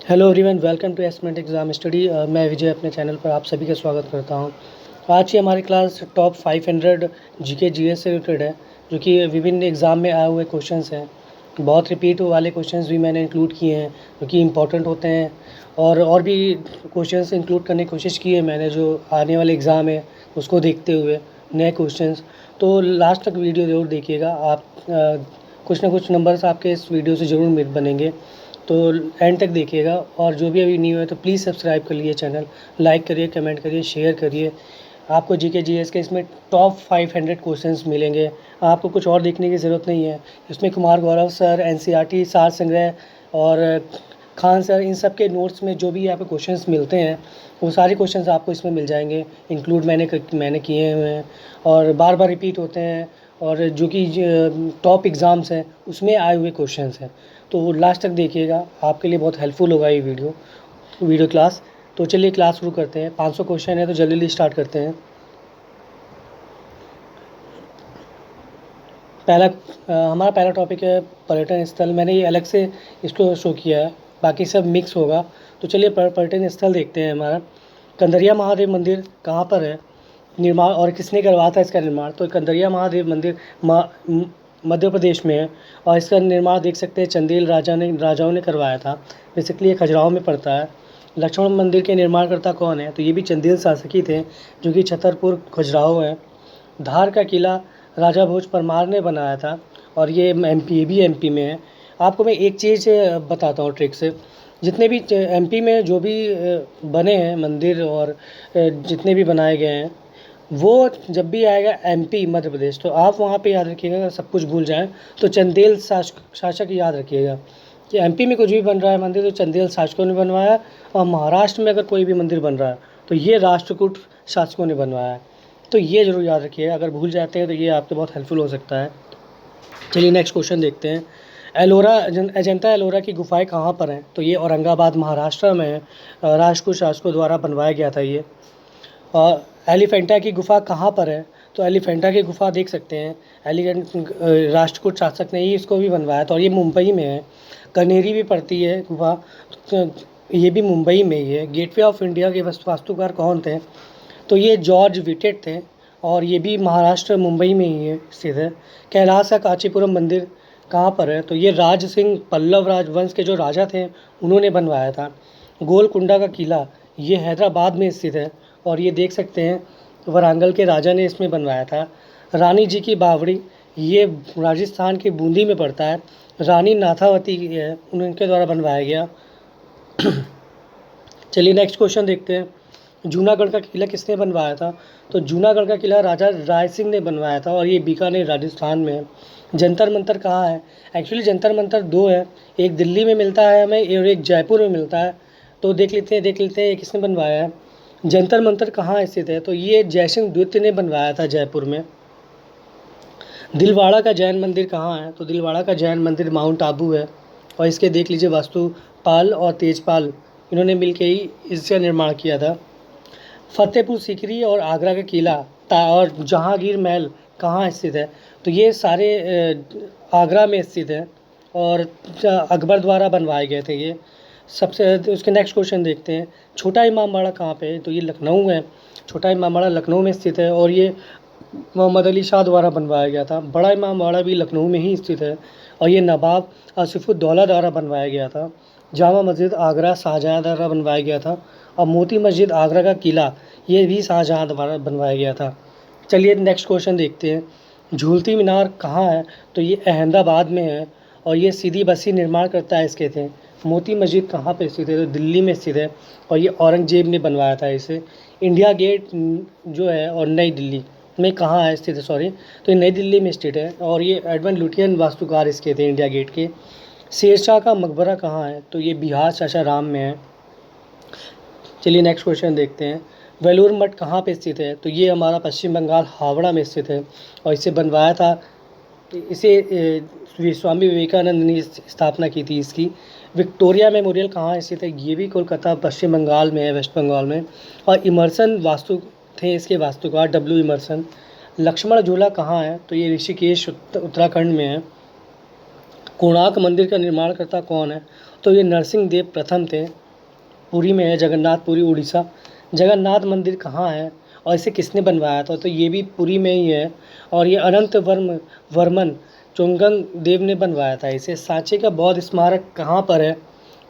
Hello everyone, welcome to एस्टमेंट exam study. मैं विजय अपने चैनल पर आप सभी का स्वागत करता हूं। आज की हमारी क्लास टॉप 500 जीके जीएस से रिलेटेड है, जो कि विभिन्न एग्ज़ाम में आए हुए क्वेश्चंस हैं। बहुत रिपीट वाले क्वेश्चंस भी मैंने इंक्लूड किए हैं जो कि इंपॉर्टेंट होते हैं, और भी क्वेश्चंस इंक्लूड करने की कोशिश की है मैंने, जो आने वाले एग्ज़ाम है उसको देखते हुए नए क्वेश्चंस। तो लास्ट तक वीडियो ज़रूर देखिएगा। आप कुछ ना कुछ नंबर्स आपके इस वीडियो से ज़रूर बनेंगे, तो एंड तक देखिएगा। और जो भी अभी न्यू है तो प्लीज़ सब्सक्राइब कर लीजिए चैनल, लाइक करिए, कमेंट करिए, शेयर करिए। आपको जीके जीएस के इसमें टॉप 500 क्वेश्चंस मिलेंगे। आपको कुछ और देखने की ज़रूरत नहीं है। इसमें कुमार गौरव सर, एनसीईआरटी सार संग्रह और खान सर, इन सब के नोट्स में जो भी आपको क्वेश्चंस मिलते हैं वो सारे क्वेश्चंस आपको इसमें मिल जाएंगे। इंक्लूड मैंने किए हुए हैं और बार बार रिपीट होते हैं, और जो कि टॉप एग्ज़ाम्स हैं उसमें आए हुए क्वेश्चंस हैं। तो लास्ट तक देखिएगा, आपके लिए बहुत हेल्पफुल होगा ये वीडियो क्लास। तो चलिए क्लास शुरू करते हैं। 500 क्वेश्चन है तो जल्दी जल्दी स्टार्ट करते हैं। हमारा पहला टॉपिक है पर्यटन स्थल। मैंने ये अलग से इसको शो किया है, बाकी सब मिक्स होगा। तो चलिए पर्यटन स्थल देखते हैं। हमारा कंदरिया महादेव मंदिर कहाँ पर है, निर्माण और किसने करवाया था इसका निर्माण। तो कंदरिया महादेव मंदिर मध्य प्रदेश में है, और इसका निर्माण देख सकते हैं चंदेल राजाओं ने करवाया था। बेसिकली ये खजुराहो में पड़ता है। लक्ष्मण मंदिर के निर्माणकर्ता कौन है, तो ये भी चंदेल शासक ही थे, जो कि छतरपुर खजुराहो है। धार का किला राजा भोज परमार ने बनाया था, और ये भी एमपी में है। आपको मैं एक चीज़ बताता हूँ ट्रिक से। जितने भी एमपी में जो भी बने हैं मंदिर और जितने भी बनाए गए हैं, वो जब भी आएगा एमपी मध्य प्रदेश, तो आप वहाँ पे याद रखिएगा। अगर सब कुछ भूल जाएं तो चंदेल शासक याद रखिएगा कि एमपी में कुछ भी बन रहा है मंदिर तो चंदेल शासकों ने बनवाया। और महाराष्ट्र में अगर कोई भी मंदिर बन रहा है तो ये राष्ट्रकूट शासकों ने बनवाया है। तो ये ज़रूर याद रखिएगा। अगर भूल जाते हैं तो ये आपके बहुत हेल्पफुल हो सकता है। चलिए नेक्स्ट क्वेश्चन देखते हैं। अजंता एलोरा की गुफाएं कहाँ पर हैं, तो ये औरंगाबाद महाराष्ट्र में है। राष्ट्रकूट शासकों द्वारा बनवाया गया था ये। और एलिफेंटा की गुफा कहाँ पर है, तो एलिफेंटा की गुफा देख सकते हैं राष्ट्रकूट शासक ने ही इसको भी बनवाया था, और ये मुंबई में है। कनेरी भी पड़ती है गुफा, तो ये भी मुंबई में ही है। गेटवे ऑफ इंडिया के वास्तुकार कौन थे, तो ये जॉर्ज विटेट थे, और ये भी महाराष्ट्र मुंबई में ही है स्थित है। कैलाश का कांचीपुरम मंदिर कहाँ पर है, तो ये राज सिंह पल्लव राजवंश के जो राजा थे उन्होंने बनवाया था। गोलकुंडा का किला ये हैदराबाद में स्थित है, और ये देख सकते हैं वरांगल के राजा ने इसमें बनवाया था। रानी जी की बावड़ी ये राजस्थान के बूंदी में पड़ता है। रानी नाथावती है, उनके द्वारा बनवाया गया। चलिए नेक्स्ट क्वेश्चन देखते हैं। जूनागढ़ का किला किसने बनवाया था, तो जूनागढ़ का किला राजा राय सिंह ने बनवाया था, और ये बीकानेर राजस्थान में है। जंतर मंतर कहाँ है, एक्चुअली जंतर मंतर दो है, एक दिल्ली में मिलता है हमें और एक जयपुर में मिलता है। तो देख लेते हैं ये किसने बनवाया है। जंतर मंतर कहाँ स्थित है, तो ये जयसिंह द्वितीय ने बनवाया था जयपुर में। दिलवाड़ा का जैन मंदिर कहाँ है, तो दिलवाड़ा का जैन मंदिर माउंट आबू है, और इसके देख लीजिए वास्तुपाल और तेजपाल इन्होंने मिलकर ही इसका निर्माण किया था। फतेहपुर सीकरी और आगरा का किला और जहांगीर महल कहाँ स्थित है, तो ये सारे आगरा में स्थित है, और अकबर द्वारा बनवाए गए थे ये सबसे। उसके नेक्स्ट क्वेश्चन देखते हैं। छोटा इमामबाड़ा कहाँ पे है, तो ये लखनऊ में। छोटा इमामबाड़ा लखनऊ में स्थित है, और ये मोहम्मद अली शाह द्वारा बनवाया गया था। बड़ा इमामबाड़ा भी लखनऊ में ही स्थित है, और ये नवाब आसिफुद्दौला द्वारा बनवाया गया था। जामा मस्जिद आगरा शाहजहाँ द्वारा बनवाया गया था, और मोती मस्जिद आगरा का किला ये भी शाहजहाँ द्वारा बनवाया गया था। चलिए नेक्स्ट क्वेश्चन देखते हैं। झूलती मीनार कहाँ है, तो ये अहमदाबाद में है, और ये सीधी बसी निर्माण करता है इसके थे। मोती मस्जिद कहाँ पे स्थित है, तो दिल्ली में स्थित है, और ये औरंगजेब ने बनवाया था इसे। इंडिया गेट जो है और नई दिल्ली में कहाँ है स्थित है, सॉरी, तो ये नई दिल्ली में स्थित है, और ये एडमंड लुटियन वास्तुकार इसके थे इंडिया गेट के। शेरशाह का मकबरा कहाँ है, तो ये बिहार सासाराम में है। चलिए नेक्स्ट क्वेश्चन देखते हैं। वेलूर मठ कहाँ पे स्थित है, तो ये हमारा पश्चिम बंगाल हावड़ा में स्थित है, और इसे बनवाया था, इसे स्वामी विवेकानंद ने स्थापना की थी इसकी। विक्टोरिया मेमोरियल कहाँ स्थित है, ये भी कोलकाता पश्चिम बंगाल में है, वेस्ट बंगाल में। और इमर्सन वास्तु थे इसके वास्तुकार डब्ल्यू इमर्सन। लक्ष्मण झूला कहाँ है, तो ये ऋषिकेश उत्तराखंड में है। कोणार्क मंदिर का निर्माणकर्ता कौन है? तो ये नरसिंह देव प्रथम थे। पुरी में है, जगन्नाथपुरी उड़ीसा। जगन्नाथ मंदिर कहाँ है और इसे किसने बनवाया था? तो ये भी पुरी में ही है और ये अनंत वर्मन चुंगंग देव ने बनवाया था इसे। सांची का बौद्ध स्मारक कहाँ पर है?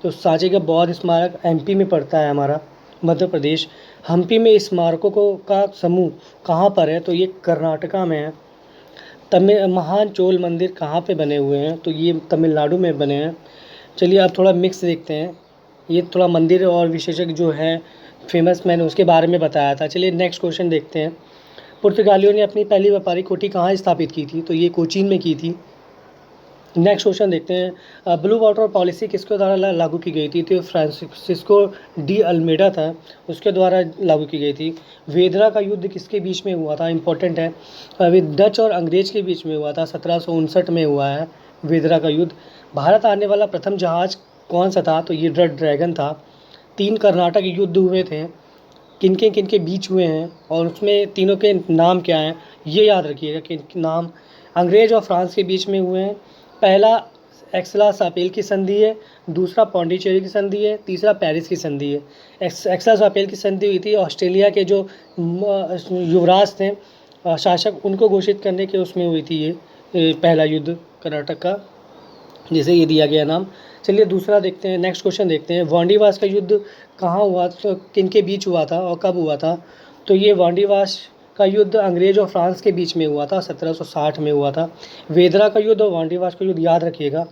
तो सांची का बौद्ध स्मारक एमपी में पड़ता है हमारा, मध्य प्रदेश। हम्पी में स्मारकों को का समूह कहाँ पर है? तो ये कर्नाटका में है। तमिल महान चोल मंदिर कहाँ पे बने हुए हैं? तो ये तमिलनाडु में बने हैं। चलिए अब थोड़ा मिक्स देखते हैं। ये थोड़ा मंदिर और विशेषज्ञ जो है फेमस, मैंने उसके बारे में बताया था। चलिए नेक्स्ट क्वेश्चन देखते हैं। पुर्तगालियों ने अपनी पहली व्यापारिक कोठी कहाँ स्थापित की थी? तो ये कोचीन में की थी। नेक्स्ट क्वेश्चन देखते हैं। ब्लू वाटर पॉलिसी किसके द्वारा लागू की गई थी? तो फ्रांसिस्को डी अल्मेडा था, उसके द्वारा लागू की गई थी। वेदरा का युद्ध किसके बीच में हुआ था? इंपॉर्टेंट है, अभी डच और अंग्रेज के बीच में हुआ था। 1759 में हुआ है वेदरा का युद्ध। भारत आने वाला प्रथम जहाज कौन सा था? तो ये रेड ड्रैगन था। 3 कर्नाटक युद्ध हुए थे, किनके बीच हुए हैं और उसमें तीनों के नाम क्या हैं ये याद रखिएगा कि नाम। अंग्रेज और फ्रांस के बीच में हुए हैं। पहला एक्सला सापेल की संधि है, दूसरा पौंडीचेरी की संधि है, तीसरा पेरिस की संधि है। एक्सला सापेल की संधि हुई थी ऑस्ट्रेलिया के जो युवराज थे, शासक, उनको घोषित करने के उसमें हुई थी ये पहला युद्ध कर्नाटक का, जिसे ये दिया गया नाम। चलिए दूसरा देखते हैं, नेक्स्ट क्वेश्चन देखते हैं। वांडीवास का युद्ध कहाँ हुआ, तो किन के बीच हुआ था और कब हुआ था? तो ये वांडीवास का युद्ध अंग्रेज और फ्रांस के बीच में हुआ था, 1760 में हुआ था। वेदरा का युद्ध और वांडीवास का युद्ध याद रखिएगा।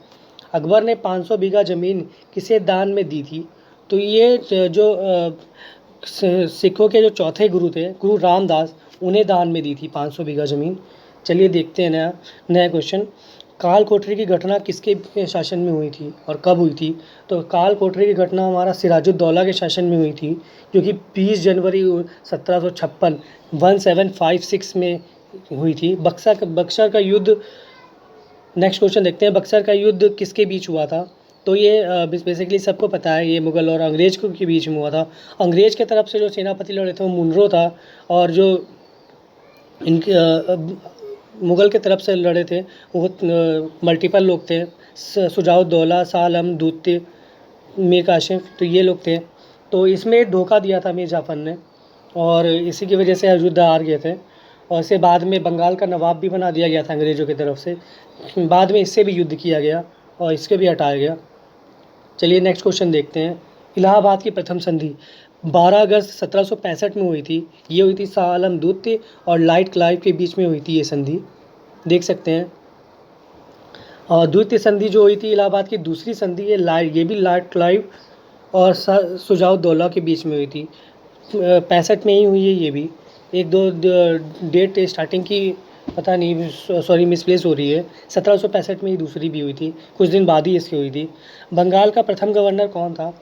अकबर ने 500 बीघा ज़मीन किसे दान में दी थी? तो ये जो सिखों के जो चौथे गुरु थे, गुरु रामदास, उन्हें दान में दी थी 500 बीघा ज़मीन। चलिए देखते हैं नया क्वेश्चन। काल कोठरी की घटना किसके शासन में हुई थी और कब हुई थी? तो काल कोठरी की घटना हमारा सिराजुद्दौला के शासन में हुई थी, जो कि 20 जनवरी 1756 1756 में हुई थी। बक्सर का युद्ध, नेक्स्ट क्वेश्चन देखते हैं। बक्सर का युद्ध किसके बीच हुआ था? तो ये बेसिकली सबको पता है, ये मुग़ल और अंग्रेज के बीच में हुआ था। अंग्रेज के तरफ से जो सेनापति लड़े थे वो मुनरो था, और जो इनके मुग़ल के तरफ से लड़े थे वो मल्टीपल लोग थे। शुजाउद्दौला, शाह आलम, दूती, मीर कासिम, तो ये लोग थे। तो इसमें धोखा दिया था मीर जाफ़र ने और इसी की वजह से युद्ध हार गए थे, और इसे बाद में बंगाल का नवाब भी बना दिया गया था अंग्रेज़ों की तरफ से। बाद में इससे भी युद्ध किया गया और इसके भी हटाया गया। चलिए नेक्स्ट क्वेश्चन देखते हैं। इलाहाबाद की प्रथम संधि 12 अगस्त 1765 में हुई थी। ये हुई थी शाह आलम दूती और लॉर्ड क्लाइव के बीच में हुई थी ये संधि, देख सकते हैं। और द्वितीय संधि जो हुई थी इलाहाबाद की, दूसरी संधि ये भी लॉर्ड क्लाइव और शुजाउद्दौला के बीच में हुई थी। 65 में ही हुई है ये भी। एक दो डेट स्टार्टिंग की पता नहीं, सॉरी मिसप्लेस हो रही है। 1765 में ही दूसरी भी हुई थी, कुछ दिन बाद ही इसकी हुई थी। बंगाल का प्रथम गवर्नर कौन था?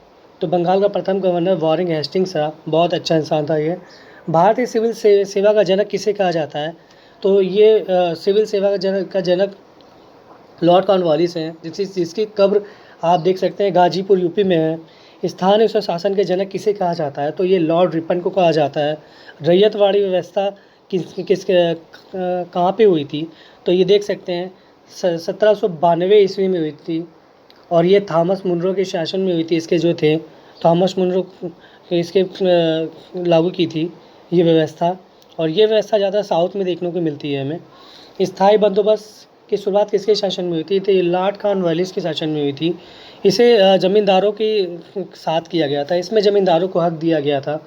तो बंगाल का प्रथम गवर्नर वॉरेन हेस्टिंग्स था, बहुत अच्छा इंसान था ये। भारतीय सिविल सेवा का जनक किसे कहा जाता है? तो ये सिविल सेवा का जनक लॉर्ड कॉर्नवालिस हैं, जिसकी कब्र आप देख सकते हैं गाजीपुर यूपी में है। स्थानीय स्वशासन के जनक किसे कहा जाता है? तो ये लॉर्ड रिपन को कहा जाता है। रैयतवाड़ी व्यवस्था कहाँ पे हुई थी? तो ये देख सकते हैं 1792 ईस्वी में हुई थी, और ये थॉमस मुनरो के शासन में हुई थी। इसके जो थे थॉमस मुनरो इसके लागू की थी ये व्यवस्था, और ये व्यवस्था ज़्यादा साउथ में देखने को मिलती है हमें। स्थायी बंदोबस्त की शुरुआत किसके शासन में हुई थी? तो ये लॉर्ड कॉर्नवालिस के शासन में हुई थी। इसे ज़मींदारों के साथ किया गया था, इसमें ज़मींदारों को हक दिया गया था।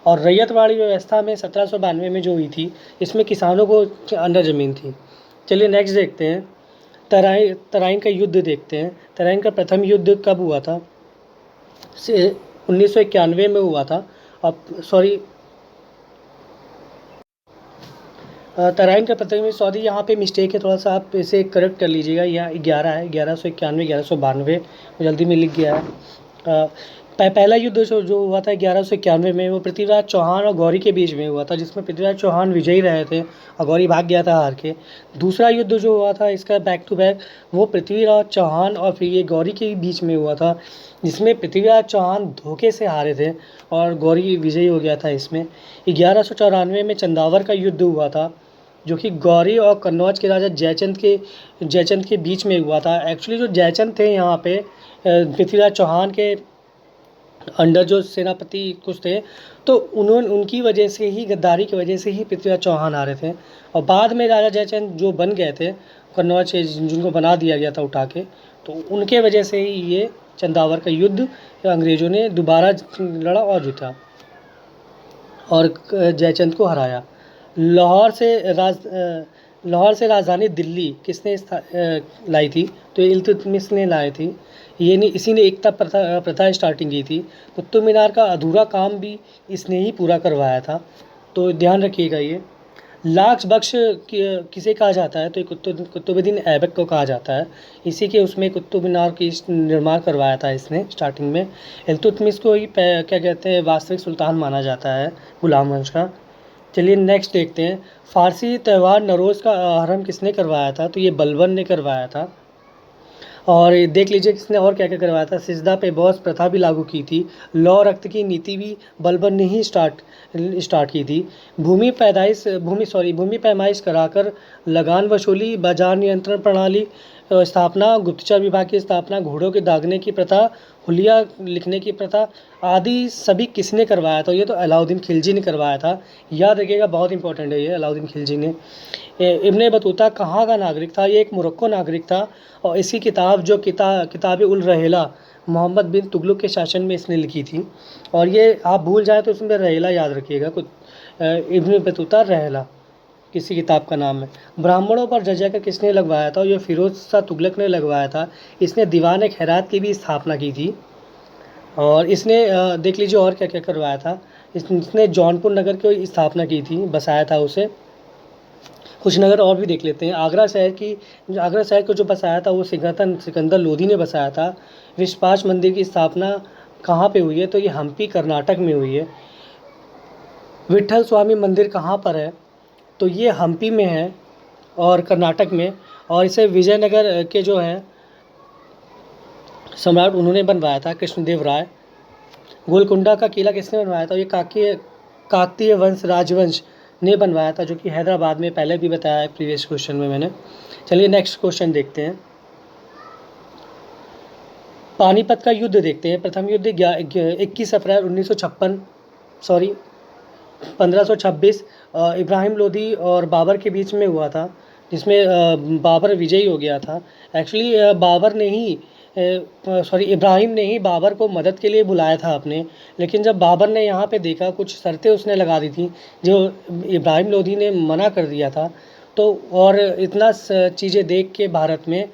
और रैयतवाड़ी व्यवस्था में 1792 में जो हुई थी, इसमें किसानों को अंडर ज़मीन थी। चलिए नेक्स्ट देखते हैं। तराइन का युद्ध देखते हैं। तराइन का प्रथम युद्ध कब हुआ था? 1991 में हुआ था। अब सॉरी, तराइन का प्रथम सॉरी यहाँ पे मिस्टेक है, थोड़ा सा आप इसे करेक्ट कर लीजिएगा। यहाँ 11 है, 1191, 1192 जल्दी में लिख गया है। पहला युद्ध जो हुआ था 1191 में, वो पृथ्वीराज चौहान और गौरी के बीच में हुआ था, जिसमें पृथ्वीराज चौहान विजयी रहे थे और गौरी भाग गया था हार के। दूसरा युद्ध जो हुआ था इसका बैक टू बैक, वो पृथ्वीराज चौहान और फिर ये गौरी के बीच में हुआ था, जिसमें पृथ्वीराज चौहान धोखे से हारे थे और गौरी विजयी हो गया था। इसमें 1194 में चंदावर का युद्ध हुआ था, जो कि गौरी और कन्नौज के राजा जयचंद के बीच में हुआ था। एक्चुअली जो जयचंद थे यहाँ पे पृथ्वीराज चौहान के अंडर जो सेनापति कुछ थे, तो उन्होंने उनकी वजह से ही, गद्दारी की वजह से ही पृथ्वीराज चौहान आ रहे थे। और बाद में राजा जयचंद जो बन गए थे कन्नौज से, जिनको बना दिया गया था उठा के, तो उनके वजह से ही ये चंदावर का युद्ध अंग्रेज़ों ने दोबारा लड़ा और जीता और जयचंद को हराया। लाहौर से राजधानी दिल्ली किसने लाई थी? तो इल्तुतमिश ने लाई थी। ये नहीं, इसी ने एकता प्रथा स्टार्टिंग की थी। कुतुब मीनार का अधूरा काम भी इसने ही पूरा करवाया था, तो ध्यान रखिएगा ये। लाक्स बख्श किसे कहा जाता है? तो ये कुतुबुद्दीन ऐबक को कहा जाता है। इसी के उसमें कुतुब मीनार की निर्माण करवाया था इसने स्टार्टिंग में। इल्तुतमिश को ही क्या कहते हैं, वास्तविक सुल्तान माना जाता है गुलाम वंश का। चलिए नेक्स्ट देखते हैं। फ़ारसी त्यौहार नौरोज़ का आरंभ किसने करवाया था? तो ये बलबन ने करवाया था। और ये देख लीजिए किसने और क्या क्या करवाया था। सिजदा पे बॉस प्रथा भी लागू की थी। लौ रक्त की नीति भी बलबन ने ही स्टार्ट की थी। भूमि पैमाइश कराकर लगान वसूली, बाजार नियंत्रण प्रणाली स्थापना, गुप्तचर विभाग की स्थापना, घोड़ों के दागने की प्रथा, हुलिया लिखने की प्रथा आदि सभी किसने करवाया था? ये तो अलाउद्दीन खिलजी ने करवाया था। याद रखिएगा, बहुत इंपॉर्टेंट है ये, अलाउद्दीन खिलजी ने। इब्ने बतूता कहाँ का नागरिक था? ये एक मोरक्को नागरिक था। और इसकी किताब जो किताब उल रहेला मोहम्मद बिन तुगलक के शासन में इसने लिखी थी। और ये आप भूल जाए तो इसमें रहेला याद रखिएगा, कुछ इब्ने बतूता रहेला किसी किताब का नाम है। ब्राह्मणों पर जजिया किसने लगवाया था? ये फिरोज शाह तुगलक ने लगवाया था। इसने दीवान खैरात की भी स्थापना की थी। और इसने देख लीजिए और क्या क्या करवाया था। इसने जौनपुर नगर की स्थापना की थी, बसाया था उसे। कुछ नगर और भी देख लेते हैं। आगरा शहर को जो बसाया था वो सिकंदर लोधी ने बसाया था। विश्वास मंदिर की स्थापना कहाँ पे हुई है? तो ये हम्पी कर्नाटक में हुई है। विट्ठल स्वामी मंदिर कहाँ पर है? तो ये हम्पी में है और कर्नाटक में। और इसे विजयनगर के जो हैं सम्राट उन्होंने बनवाया था, कृष्णदेव राय। गोलकुंडा का किला किसने बनवाया था? ये काकतीय राजवंश ने बनवाया था, जो कि हैदराबाद में, पहले भी बताया है प्रीवियस क्वेश्चन में मैंने। चलिए नेक्स्ट क्वेश्चन देखते हैं। पानीपत का युद्ध देखते हैं। प्रथम युद्ध 21 अप्रैल 1526 इब्राहिम लोदी और बाबर के बीच में हुआ था, जिसमें बाबर विजयी हो गया था। एक्चुअली इब्राहिम ने ही बाबर को मदद के लिए बुलाया था अपने। लेकिन जब बाबर ने यहाँ पे देखा, कुछ शर्तें उसने लगा दी थी जो इब्राहिम लोदी ने मना कर दिया था। तो और इतना चीज़ें देख के भारत में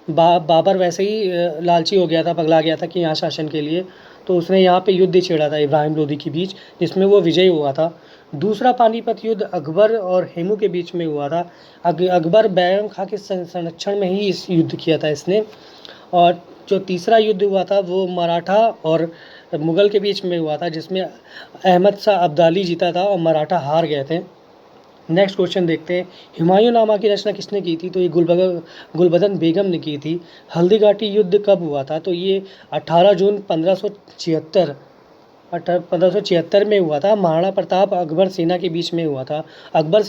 बाबर वैसे ही लालची हो गया था, पगला गया था कि यहाँ शासन के लिए। तो उसने यहाँ पे युद्ध छेड़ा था इब्राहिम लोदी के बीच, जिसमें वो विजयी हुआ था। दूसरा पानीपत युद्ध अकबर और हेमू के बीच में हुआ था। अकबर बैगम खां के संरक्षण में ही इस युद्ध किया था इसने। और जो तीसरा युद्ध हुआ था वो मराठा और मुग़ल के बीच में हुआ था, जिसमें अहमद शाह अब्दाली जीता था और मराठा हार गए थे। नेक्स्ट क्वेश्चन देखते हैं। हुमायूं नामा की रचना किसने की थी? तो ये गुलबदन बेगम ने की थी। हल्दी घाटी युद्ध कब हुआ था? तो ये 18 जून 1576 में हुआ था। महाराणा प्रताप अकबर सेना के बीच में हुआ था। अकबर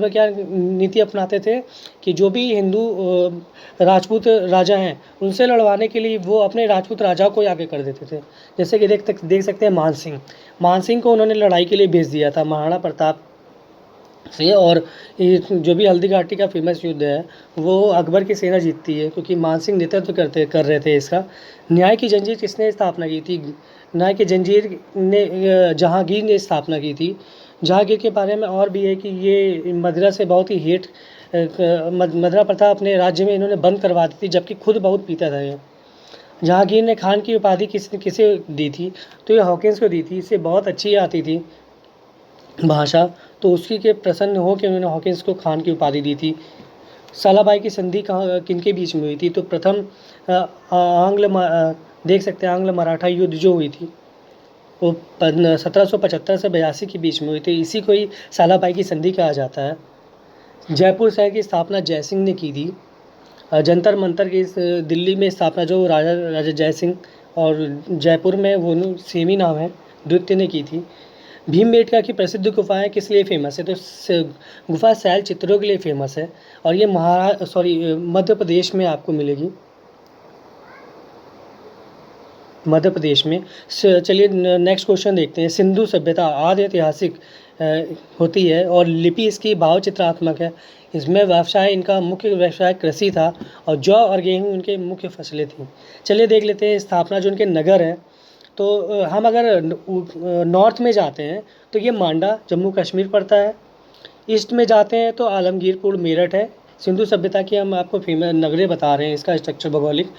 क्या नीति अपनाते थे कि जो भी हिंदू राजपूत राजा हैं उनसे लड़वाने के लिए वो अपने राजपूत राजाओं को आगे कर देते थे। जैसे कि देख सकते हैं मान सिंह को उन्होंने लड़ाई के लिए भेज दिया था महाराणा प्रताप से। और ये जो भी हल्दी घाटी का फेमस युद्ध है वो अकबर की सेना जीतती है, क्योंकि मान सिंह नेतृत्व कर रहे थे इसका। न्याय की जंजीर किसने स्थापना की थी? न्याय की जंजीर ने जहांगीर ने स्थापना की थी। जहांगीर के बारे में और भी है कि ये मदिरा से बहुत ही मदिरा प्रथा अपने राज्य में इन्होंने बंद करवा दी थी, जबकि खुद बहुत पीता था ये। जहांगीर ने खान की उपाधि किसे दी थी? तो ये हॉकिंस को दी थी। इसे बहुत अच्छी आती थी भाषा, तो उसी के प्रसन्न हो के उन्होंने हॉकिंस को खान की उपाधि दी थी। सालाबाई की संधि किनके बीच में हुई थी? तो प्रथम देख सकते हैं आंग्ल मराठा युद्ध जो हुई थी वो 1775 से 82 के बीच में हुई थी। इसी को ही सालाबाई की संधि कहा जाता है। जयपुर शहर की स्थापना जयसिंह ने की थी। जंतर मंतर की दिल्ली में स्थापना जो राजा जयसिंह, और जयपुर में वो सेम ही नाम है, द्वितीय ने की थी। भीमबेटका की प्रसिद्ध गुफाएं किस लिए फेमस है? तो गुफा शैल चित्रों के लिए फेमस है और ये मध्य प्रदेश में आपको मिलेगी, मध्य प्रदेश में। चलिए नेक्स्ट क्वेश्चन देखते हैं। सिंधु सभ्यता आदि ऐतिहासिक होती है और लिपि इसकी भावचित्रात्मक है। इसमें व्यवसाय, इनका मुख्य व्यवसाय कृषि था और जौ और गेहूँ इनके मुख्य फसलें थीं। चलिए देख लेते हैं स्थापना जो इनके नगर हैं। तो हम अगर नॉर्थ में जाते हैं तो ये मांडा जम्मू कश्मीर पड़ता है। ईस्ट में जाते हैं तो आलमगीरपुर मेरठ है। सिंधु सभ्यता की हम आपको फेमस नगरें बता रहे हैं, इसका स्ट्रक्चर भौगोलिक।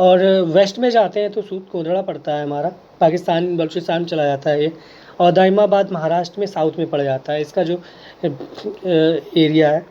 और वेस्ट में जाते हैं तो सूद कोदड़ा पड़ता है हमारा, पाकिस्तान बलूचिस्तान चला जाता है ये। और दाइमाबाद महाराष्ट्र में साउथ में पड़ जाता है, इसका जो एरिया है।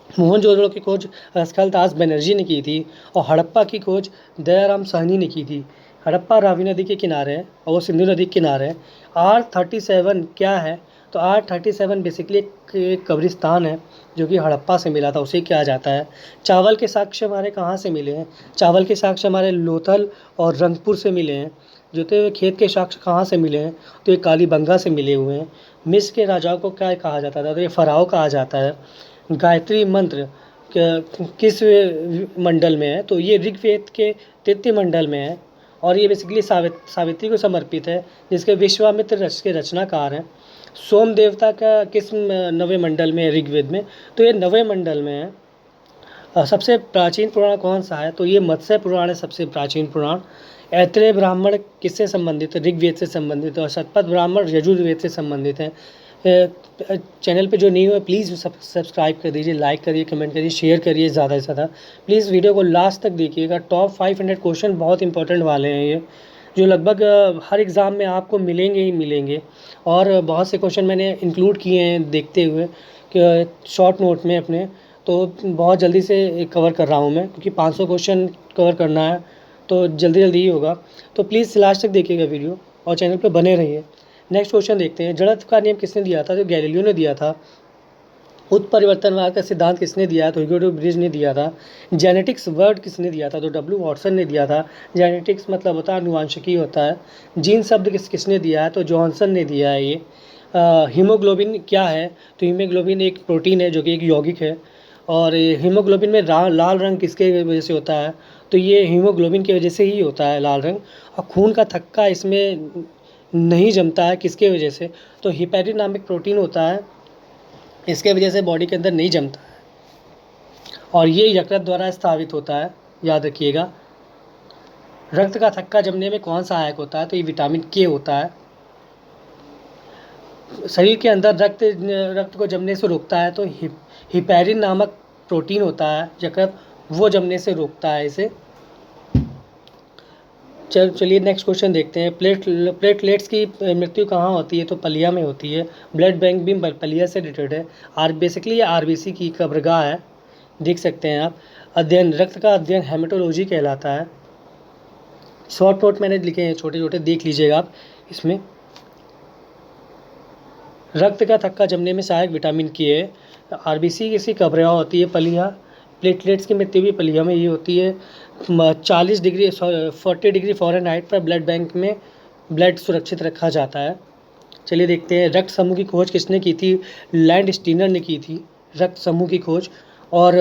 मोहनजोदड़ो की खोज रसखलदास बनर्जी ने की थी और हड़प्पा की खोज दयाराम साहनी ने की थी। हड़प्पा रावी नदी के किनारे है और वो सिंधु नदी के किनारे है। R37 क्या है? तो R37 बेसिकली एक कब्रिस्तान है जो कि हड़प्पा से मिला था, उसे कहा जाता है। चावल के साक्ष्य हमारे कहाँ से मिले हैं? चावल के साक्ष्य हमारे लोथल और रंगपुर से मिले हैं। जोते हुए खेत के साक्ष्य कहाँ से मिले हैं? तो ये कालीबंगा से मिले हुए हैं। मिस्र के राजाओं को क्या कहा जाता था? तो ये फ़राओ कहा जाता है। गायत्री मंत्र किस मंडल में है? तो ये ऋग्वेद के तृतीय मंडल में है और ये बेसिकली सावित्री को समर्पित है, जिसके विश्वामित्र के रचनाकार हैं। सोम देवता का किस नवे मंडल में है ऋग्वेद में? तो ये नवे मंडल में है। सबसे प्राचीन पुराण कौन सा है? तो ये मत्स्य पुराण है सबसे प्राचीन पुराण। ऐत्रेय ब्राह्मण किससे संबंधित है? ऋग्वेद से संबंधित है। और शतपथ ब्राह्मण यजुर्वेद से संबंधित है। चैनल पे जो नहीं हुआ प्लीज़ सब्सक्राइब कर दीजिए, लाइक करिए, कमेंट करिए, शेयर करिए ज़्यादा से ज़्यादा। प्लीज़ वीडियो को लास्ट तक देखिएगा। टॉप 500 क्वेश्चन बहुत इंपॉर्टेंट वाले हैं ये, जो लगभग हर एग्ज़ाम में आपको मिलेंगे ही मिलेंगे। और बहुत से क्वेश्चन मैंने इंक्लूड किए हैं देखते हुए कि शॉर्ट नोट में अपने, तो बहुत जल्दी से कवर कर रहा हूँ मैं, क्योंकि 500 क्वेश्चन कवर करना है तो जल्दी जल्दी ही होगा। तो प्लीज़ लास्ट तक देखिएगा वीडियो और चैनल पर बने रहिए। नेक्स्ट क्वेश्चन देखते हैं। जड़त्व का नियम किसने दिया था? तो गैलीलियो ने दिया था। उत्परिवर्तनवाद का सिद्धांत किसने दिया? तो ह्यूगो ब्रिज ने दिया था। जेनेटिक्स वर्ड किसने दिया था? तो W वॉटसन ने दिया था। जेनेटिक्स मतलब होता है अनुवांशिकी होता है। जीन शब्द किसने दिया है? तो जॉनसन ने दिया है ये। हीमोग्लोबिन क्या है? तो हीमोग्लोबिन एक प्रोटीन है जो कि एक यौगिक है। और हीमोग्लोबिन में लाल रंग किसके वजह से होता है? तो ये हीमोग्लोबिन की वजह से ही होता है लाल रंग। और खून का थक्का इसमें नहीं जमता है, किसके वजह से? तो हिपैरिन नामक प्रोटीन होता है, इसके वजह से बॉडी के अंदर नहीं जमता है और ये यकृत द्वारा स्रावित होता है, याद रखिएगा। रक्त का थक्का जमने में कौन सहायक होता है? तो ये विटामिन के होता है। शरीर के अंदर रक्त को जमने से रोकता है, तो हिपैरिन नामक प्रोटीन होता है यकृत, वो जमने से रोकता है इसे। चलिए नेक्स्ट क्वेश्चन देखते हैं। प्लेटलेट्स की मृत्यु कहाँ होती है? तो पलिया में होती है। ब्लड बैंक भी पलिया से रिलेटेड है। बेसिकली ये RBC की कब्रगाह है, देख सकते हैं आप। अध्ययन, रक्त का अध्ययन हेमेटोलॉजी कहलाता है। शॉर्ट नोट मैंने लिखे हैं छोटे छोटे, देख लीजिएगा आप इसमें। रक्त का थक्का जमने में सहायक विटामिन के है। RBC किसी कब्रगाह होती है पलिया। प्लेटलेट्स की मृत्यु भी पलिया में ही होती है। 40 डिग्री फ़ारेनहाइट पर ब्लड बैंक में ब्लड सुरक्षित रखा जाता है। चलिए देखते हैं। रक्त समूह की खोज किसने की थी? लैंड स्टीनर ने की थी रक्त समूह की खोज। और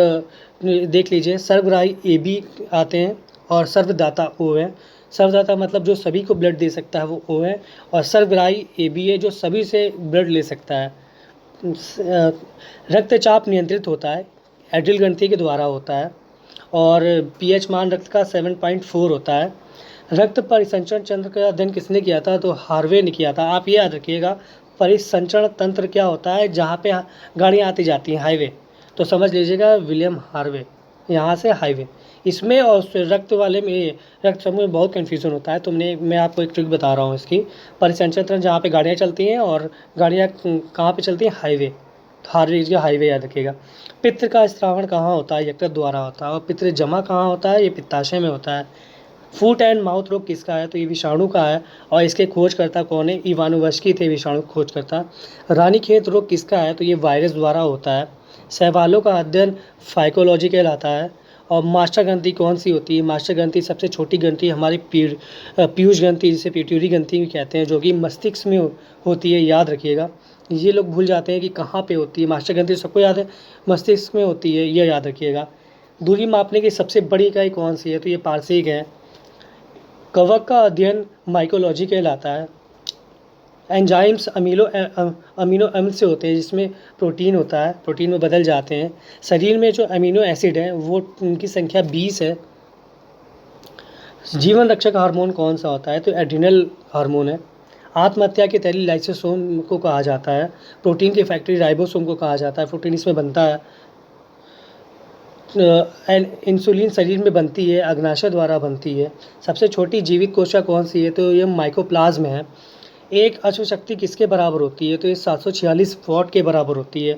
देख लीजिए, सर्वग्राही AB आते हैं और सर्वदाता O है। सर्वदाता मतलब जो सभी को ब्लड दे सकता है वो O है, और सर्वग्राही AB है जो सभी से ब्लड ले सकता है। रक्तचाप नियंत्रित होता है, एड्रिल ग्रंथि के द्वारा होता है। और pH मान रक्त का 7.4 होता है। रक्त परिसंचरण तंत्र का अध्ययन किसने किया था? तो हार्वे ने किया था। आप ये याद रखिएगा, परिसंचरण तंत्र क्या होता है? जहाँ पे गाड़ियाँ आती जाती हैं, हाईवे, तो समझ लीजिएगा विलियम हार्वे, यहाँ से हाईवे। इसमें और रक्त वाले में, रक्त समूह में बहुत कन्फ्यूज़न होता है, तो मैं आपको एक ट्रिक बता रहा हूँ इसकी। परिसंचरण तंत्र जहाँ पे गाड़ियाँ चलती हैं, और गाड़ियाँ कहाँ पे चलती हैं? हाईवे। हाईवे याद रखिएगा। पित्त का स्त्रावण कहाँ होता है? यकृत द्वारा होता है। और पित्त जमा कहाँ होता है? ये पित्ताशय में होता है। फुट एंड माउथ रोग किसका है? तो ये विषाणु का है। और इसके खोजकर्ता कौन है? इवानोवस्की थे विषाणु खोजकर्ता। रानीखेत रोग किसका है? तो ये वायरस द्वारा होता है। शैवालों का अध्ययन फाइकोलॉजी कहलाता है। और मास्टर ग्रंथि कौन सी होती है? मास्टर ग्रंथि सबसे छोटी ग्रंथि हमारी पीयूष ग्रंथि, जिसे पिट्यूटरी ग्रंथि भी कहते हैं, जो कि मस्तिष्क में होती है, याद रखिएगा। ये लोग भूल जाते हैं कि कहाँ पे होती है। मास्टर ग्रंथि सबको याद है, मस्तिष्क में होती है, ये याद रखिएगा। दूरी मापने की सबसे बड़ी इकाई कौन सी है? तो ये पारसीक है। कवक का अध्ययन माइकोलॉजी कहलाता है। एंजाइम्स अमीनो अम्ल से होते हैं, जिसमें प्रोटीन होता है, प्रोटीन में बदल जाते हैं। शरीर में जो अमीनो एसिड है वो उनकी संख्या 20 है। जीवन रक्षक हार्मोन कौन सा होता है? तो एड्रिनल हार्मोन है। आत्महत्या की तैयारी लाइसोसोम को कहा जाता है। प्रोटीन की फैक्ट्री राइबोसोम को कहा जाता है, प्रोटीन इसमें बनता है। इंसुलिन शरीर में बनती है, अग्नाशय द्वारा बनती है। सबसे छोटी जीवित कोशिका कौन सी है? तो ये माइकोप्लाज्म है। एक अश्व शक्ति किसके बराबर होती है? तो ये 746 वॉट के बराबर होती है।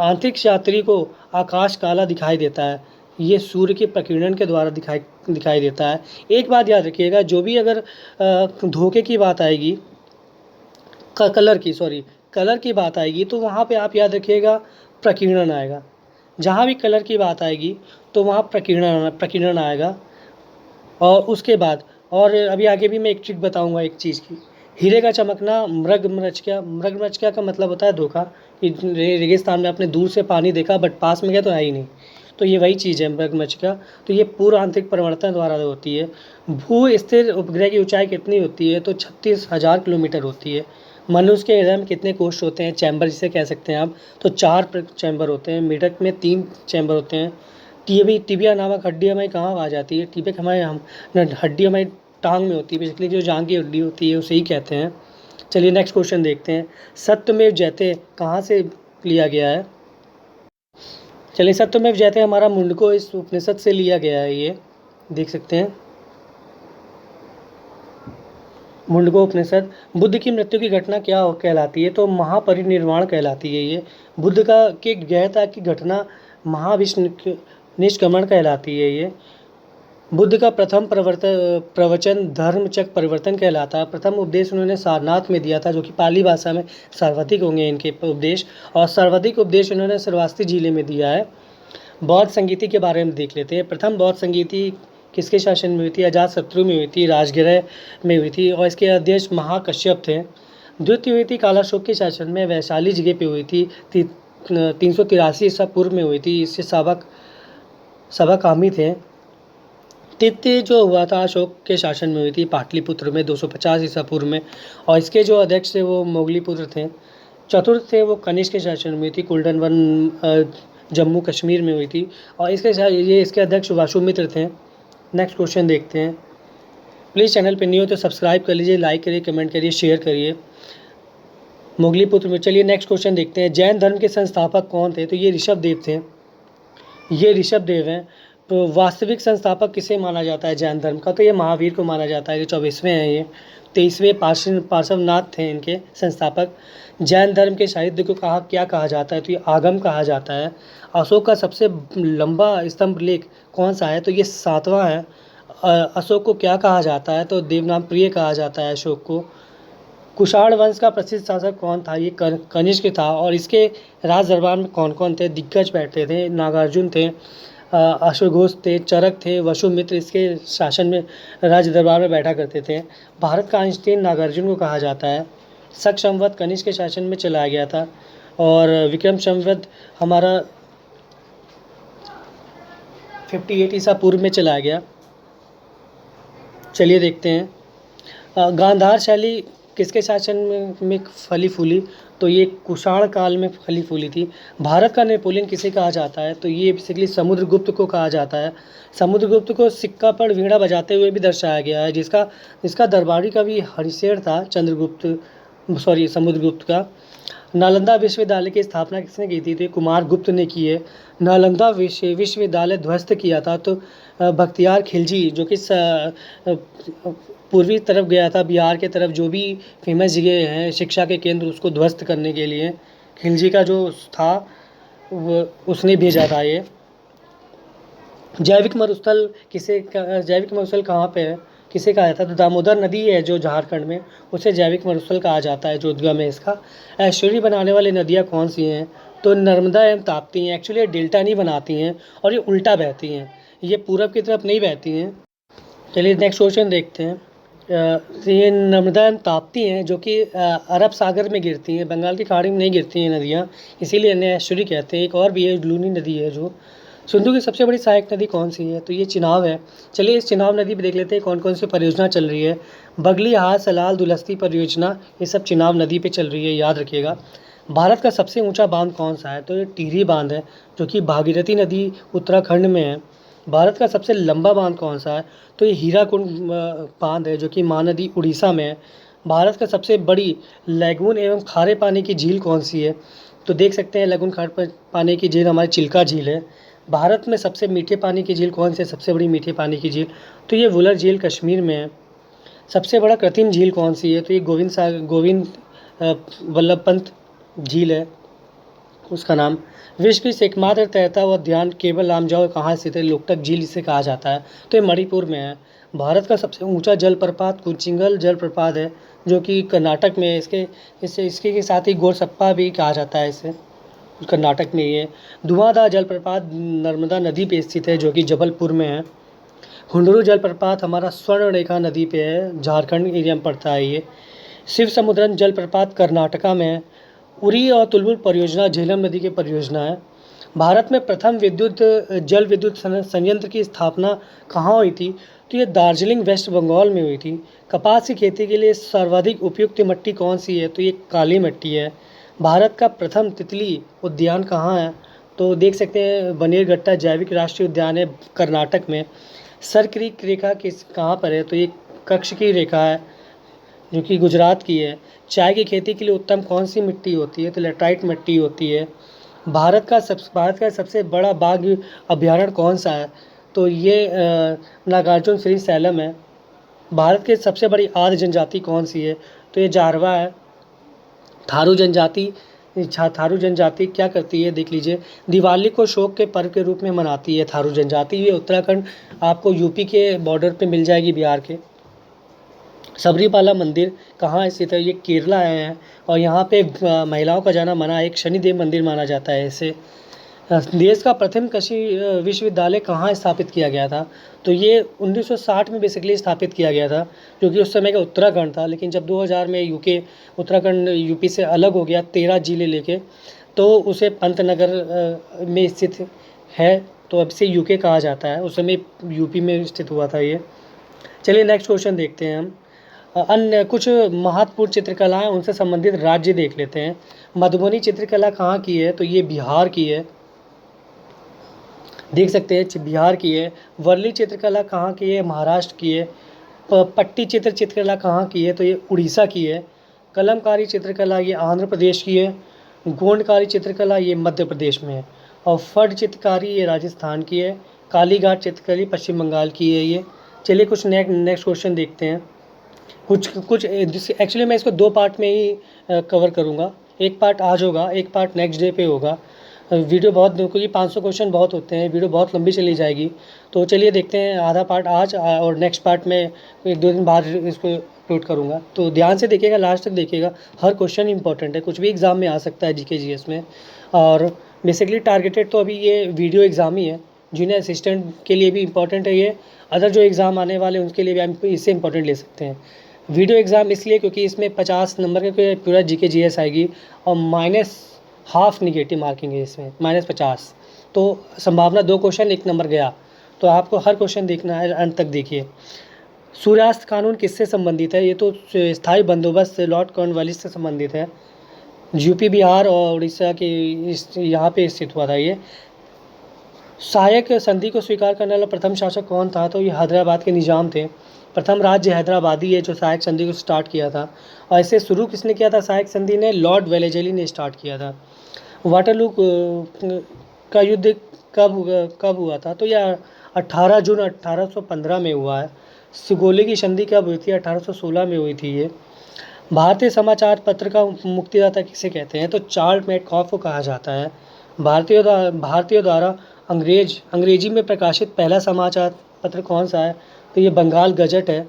अंतरिक्ष यात्री को आकाश काला दिखाई देता है, ये सूर्य के प्रकीर्णन के द्वारा दिखाई देता है। एक बात याद रखिएगा, जो भी अगर धोखे की बात आएगी, कलर की बात आएगी, तो वहाँ पे आप याद रखिएगा प्रकीर्णन आएगा। जहाँ भी कलर की बात आएगी तो वहाँ प्रकीर्णन आएगा। और उसके बाद, और अभी आगे भी मैं एक ट्रिक बताऊँगा एक चीज़ की। हीरे का चमकना मृगमृचिका का मतलब होता है धोखा, कि रेगिस्तान में आपने दूर से पानी देखा बट पास में गया तो है ही नहीं, तो ये वही चीज़ है मृगमृचिका। तो ये पूर्व आंतरिक परिवर्तन द्वारा होती है। भू स्थिर उपग्रह की ऊंचाई कितनी होती है? तो 36,000 किलोमीटर होती है। मनुष्य के हृदय में कितने कोष्ठ होते हैं? चैम्बर जिसे कह सकते हैं आप, तो 4 चैम्बर होते हैं। मेढक में 3 चैम्बर होते हैं। टिबिया नामक हड्डी हमारी कहाँ आ जाती है? टिबिया हड्डी हमारी टांग में होती है, बेसिकली जो जांघ की हड्डी होती है उसे ही कहते हैं। चलिए नेक्स्ट क्वेश्चन देखते हैं। सत्यमेव जयते कहाँ से लिया गया है? चलिए, सत्यमेव जयते हमारा मुंडको इस उपनिषद से लिया गया है, ये देख सकते हैं, मुंडको उपनिषद। बुद्ध की मृत्यु की घटना क्या कहलाती है? तो महापरिनिर्वाण कहलाती है ये। बुद्ध का के गहता की घटना महाविष्णुनिष्क्रमण कहलाती है ये। बुद्ध का प्रथम प्रवचन धर्मचक्र परिवर्तन कहलाता है। प्रथम उपदेश उन्होंने सारनाथ में दिया था, जो कि पाली भाषा में सर्वाधिक होंगे इनके उपदेश, और सर्वाधिक उपदेश उन्होंने श्रावस्ती जिले में दिया है। बौद्ध संगीति के बारे में देख लेते हैं। प्रथम बौद्ध संगीति किसके शासन में हुई थी? अजातशत्रु में हुई थी, राजगृह में हुई थी, और इसके अध्यक्ष महाकश्यप थे। द्वितीय हुई थी कालाशोक के शासन में, वैशाली जगह पे हुई थी, 383 ईसा पूर्व में हुई थी, इससे सबक हामी थे। तृतीय जो हुआ था अशोक के शासन में हुई थी, पाटलिपुत्र में 250 ईसा पूर्व में, और इसके जो अध्यक्ष थे वो मोगलीपुत्र थे। चतुर्थ थे वो कनिष्क के शासन में हुई थी, कुल्डन वन जम्मू कश्मीर में हुई थी, और इसके अध्यक्ष वासुमित्र थे। नेक्स्ट क्वेश्चन देखते हैं। प्लीज़ चैनल पर नहीं हो तो सब्सक्राइब कर लीजिए, लाइक करिए, कमेंट करिए, शेयर करिए। मोगलीपुत्र में। चलिए नेक्स्ट क्वेश्चन देखते हैं। जैन धर्म के संस्थापक कौन थे? तो ये ऋषभदेव थे, ये ऋषभदेव हैं। तो वास्तविक संस्थापक किसे माना जाता है जैन धर्म का? तो ये महावीर को माना जाता है, ये 24वें हैं, ये 23वें पार्श्वनाथ थे इनके संस्थापक। जैन धर्म के साहित्य को क्या कहा जाता है? तो ये आगम कहा जाता है। अशोक का सबसे लंबा स्तंभ लेख कौन सा है? तो ये 7वां है। अशोक को क्या कहा जाता है? तो देवनाम प्रिय कहा जाता है अशोक को। कुषाण वंश का प्रसिद्ध शासक कौन था? ये कनिष्क था, और इसके राज दरबार में कौन कौन थे? दिग्गज बैठते थे, नागार्जुन थे, अश्वघोष थे, चरक थे, वसुमित्र इसके शासन में राज दरबार में बैठा करते थे। भारत का आइंस्टीन नागार्जुन को कहा जाता है। शक संवत कनिष्क के शासन में चलाया गया था, और विक्रम संवत हमारा 58 ईसा पूर्व में चलाया गया। चलिए देखते हैं। गांधार शैली किसके शासन में फली फूली? तो ये कुषाण काल में फली फूली थी। भारत का नेपोलियन किसे कहा जाता है? तो ये बेसिकली समुद्रगुप्त को कहा जाता है। समुद्रगुप्त को सिक्का पर वीणा बजाते हुए भी दर्शाया गया है, जिसका दरबारी कवि हरिशेर था, समुद्रगुप्त का। नालंदा विश्वविद्यालय की स्थापना किसने की थी? तो कुमार गुप्त ने की है। नालंदा विश्वविद्यालय ध्वस्त किया था तो बख्तियार खिलजी, जो कि पूर्वी तरफ गया था, बिहार के तरफ, जो भी फेमस जगह हैं शिक्षा के केंद्र, उसको ध्वस्त करने के लिए खिलजी का जो था वो उसने भेजा था ये। जैविक मरुस्थल कहाँ पे है? किसे कहा जाता है? तो दामोदर नदी है जो झारखंड में, उसे जैविक मरुस्थल कहा जाता है, जो उद्गम है इसका। ऐश्वर्य बनाने वाली नदियाँ कौन सी हैं? तो नर्मदा एवं ताप्ती हैं। एक्चुअली ये डेल्टा नहीं बनाती हैं और ये उल्टा बहती हैं। ये पूरब की तरफ नहीं बहती हैं। चलिए नेक्स्ट क्वेश्चन देखते हैं। ये नर्मदा एवं ताप्ती हैं जो कि अरब सागर में गिरती हैं, बंगाल की खाड़ी में नहीं गिरती हैं नदियाँ, इसीलिए इन्हें एस्चुरी कहते हैं। एक और भी है लूनी नदी है जो। सिंधु की सबसे बड़ी सहायक नदी कौन सी है? तो ये चिनाब है। चलिए इस चिनाब नदी पे देख लेते हैं कौन कौन सी परियोजना चल रही है। बगली हाथ सलाल दुलस्ती परियोजना, ये सब चिनाब नदी पे चल रही है, याद रखिएगा। भारत का सबसे ऊंचा बांध कौन सा है? तो ये टिहरी बांध है जो कि भागीरथी नदी उत्तराखंड में है। भारत का सबसे लंबा बांध कौन सा है? तो ये हीराकुंड बांध है जो कि महानदी उड़ीसा में है। भारत का सबसे बड़ी लैगून एवं खारे पानी की झील कौन सी है? तो देख सकते हैं लैगून खारे पानी की झील हमारी चिल्का झील है। भारत में सबसे मीठे पानी की झील कौन सी है? सबसे बड़ी मीठे पानी की झील तो ये वुलर झील कश्मीर में है। सबसे बड़ा कृत्रिम झील कौन सी है? तो ये गोविंद वल्लभ पंत झील है उसका नाम। विश्व की एकमात्र तैरता हुआ उद्यान केवल लामजाओ कहाँ स्थित है? लोकटक झील इसे कहा जाता है, तो ये मणिपुर में है। भारत का सबसे ऊंचा जलप्रपात कुचिंगल जलप्रपात है जो कि कर्नाटक में है। इसके के साथ ही गोरसप्पा भी कहा जाता है इसे, कर्नाटक में ही है। धुआंधार जलप्रपात नर्मदा नदी पे स्थित है जो कि जबलपुर में है। हुंडरू जलप्रपात हमारा स्वर्ण रेखा नदी पे है, झारखंड एरिया में पड़ता है ये। शिव समुद्रन जलप्रपात कर्नाटका में है। उरी और तुलबुल परियोजना झेलम नदी की परियोजना है। भारत में प्रथम जल विद्युत संयंत्र की स्थापना कहाँ हुई थी? तो ये दार्जिलिंग वेस्ट बंगाल में हुई थी। कपास की खेती के लिए सर्वाधिक उपयुक्त मिट्टी कौन सी है? तो ये काली मिट्टी है। भारत का प्रथम तितली उद्यान कहाँ है? तो देख सकते हैं बनेरघट्टा जैविक राष्ट्रीय उद्यान है कर्नाटक में। सरक्रीक रेखा किस कहाँ पर है? तो ये कक्ष की रेखा है जो कि गुजरात की है। चाय की खेती के लिए उत्तम कौन सी मिट्टी होती है? तो लेटराइट मिट्टी होती है। भारत का सबसे बड़ा बाघ अभयारण्य कौन सा है? तो ये नागार्जुन श्री सैलम है। भारत की सबसे बड़ी आर्य जनजाति कौन सी है? तो ये जारवा है। थारू जनजाति क्या करती है देख लीजिए। दिवाली को शोक के पर्व के रूप में मनाती है थारू जनजाति। ये उत्तराखंड आपको यूपी के बॉर्डर पे मिल जाएगी, बिहार के। सबरीमाला मंदिर कहाँ स्थित है? ये केरला है और यहाँ पे महिलाओं का जाना मना है। एक शनिदेव मंदिर माना जाता है इसे। देश का प्रथम कृषि विश्वविद्यालय कहाँ स्थापित किया गया था? तो ये 1960 में बेसिकली स्थापित किया गया था जो कि उस समय का उत्तराखंड था। लेकिन जब 2000 में उत्तराखंड यूपी से अलग हो गया 13 जिले लेके, तो उसे पंतनगर में स्थित है, तो अब से यूके कहा जाता है। उस समय यूपी में स्थित हुआ था ये। चलिए नेक्स्ट क्वेश्चन देखते हैं हम। अन्य कुछ महत्वपूर्ण चित्रकलाएं उनसे संबंधित राज्य देख लेते हैं। मधुबनी चित्रकला कहाँ की है? तो ये बिहार की है, देख सकते हैं बिहार की है। वर्ली चित्रकला कहाँ की है? महाराष्ट्र की है। पट्टी चित्रकला कहाँ की है? तो ये उड़ीसा की है। कलमकारी चित्रकला ये आंध्र प्रदेश की है। गोंडकारी चित्रकला ये मध्य प्रदेश में है। और फट चित्रकारी ये राजस्थान की है। कालीघाट चित्रकारी पश्चिम बंगाल की है ये। चलिए कुछ नेक्स्ट क्वेश्चन देखते हैं। कुछ एक्चुअली मैं इसको 2 पार्ट में ही कवर करूँगा। एक पार्ट आज होगा, एक पार्ट नेक्स्ट डे पे होगा। वीडियो बहुत, क्योंकि 500 क्वेश्चन बहुत होते हैं, वीडियो बहुत लंबी चली जाएगी। तो चलिए देखते हैं, आधा पार्ट आज और नेक्स्ट पार्ट में 1-2 दिन बाद इसको अपलोड करूँगा। तो ध्यान से देखिएगा, लास्ट तक देखिएगा। हर क्वेश्चन इंपॉर्टेंट है, कुछ भी एग्ज़ाम में आ सकता है जीके जीएस में। और बेसिकली टारगेटेड तो अभी ये वीडियो एग्ज़ाम ही है। जूनियर असिस्टेंट के लिए भी इंपॉर्टेंट है ये। अदर जो एग्ज़ाम आने वाले हैं उनके लिए भी हम इससे इंपॉर्टेंट ले सकते हैं। वीडियो एग्ज़ाम इसलिए क्योंकि इसमें 50 नंबर के पूरा जीके जीएस आएगी और -1/2 निगेटिव मार्किंग है इसमें, -50। तो संभावना 2 क्वेश्चन 1 नंबर गया, तो आपको हर क्वेश्चन देखना है, अंत तक देखिए। सूर्यास्त कानून किससे संबंधित है? ये तो स्थायी बंदोबस्त लॉर्ड कॉर्नवालिस से संबंधित है। यूपी बिहार और उड़ीसा के यहाँ पे स्थित हुआ था ये। सहायक संधि को स्वीकार करने वाला प्रथम शासक कौन था? तो ये हैदराबाद के निज़ाम थे। प्रथम राज्य हैदराबादी है जो सहायक संधि को स्टार्ट किया था। और इसे शुरू किसने किया था सहायक संधि ने? लॉर्ड वेलेजली ने स्टार्ट किया था। वाटरलू का युद्ध कब हुआ था? तो यह 18 जून 1815 में हुआ है। सिगोली की संधि कब हुई थी? 1816 में हुई थी ये। भारतीय समाचार पत्र का मुक्तिदाता किसे कहते हैं? तो चार्ल्स मैडकॉफ को कहा जाता है। भारतीयों द्वारा अंग्रेजी में प्रकाशित पहला समाचार पत्र कौन सा है? तो ये बंगाल गजट है।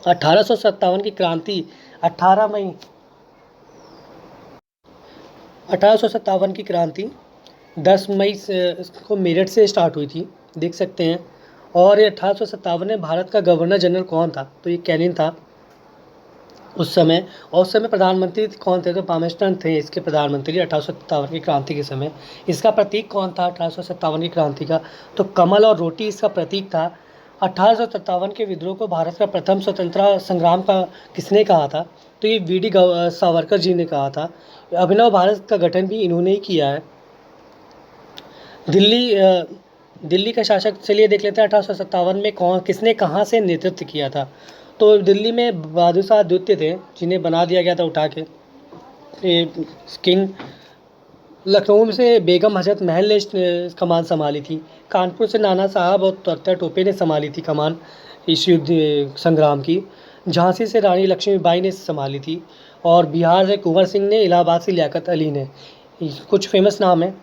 1857 की क्रांति 18 मई 1857 की क्रांति 10 मई से इसको मेरठ से स्टार्ट हुई थी, देख सकते हैं। और ये 1857 में भारत का गवर्नर जनरल कौन था, तो ये कैनिंग था उस समय। और उस समय प्रधानमंत्री कौन थे, तो पामेस्टन थे इसके प्रधानमंत्री 1857 की क्रांति के समय। इसका प्रतीक कौन था 1857 की क्रांति का, तो कमल और रोटी इसका प्रतीक था। 1857 के विद्रोह को भारत का प्रथम स्वतंत्रता संग्राम का किसने कहा था, तो ये वी डी सावरकर जी ने कहा था। अभिनव भारत का गठन भी इन्होंने ही किया है। दिल्ली का शासक, चलिए देख लेते हैं 1857 में किसने कहाँ से नेतृत्व किया था। तो दिल्ली में बहादुर शाह द्वितीय थे, जिन्हें बना दिया गया था उठा के किंग। लखनऊ से बेगम हजरत महल ने कमान संभाली थी। कानपुर से नाना साहब और तात्या टोपे ने संभाली थी कमान इस युद्ध संग्राम की। झांसी से रानी लक्ष्मीबाई ने संभाली थी। और बिहार से कुंवर सिंह ने, इलाहाबाद से लियाकत अली ने। कुछ फेमस नाम है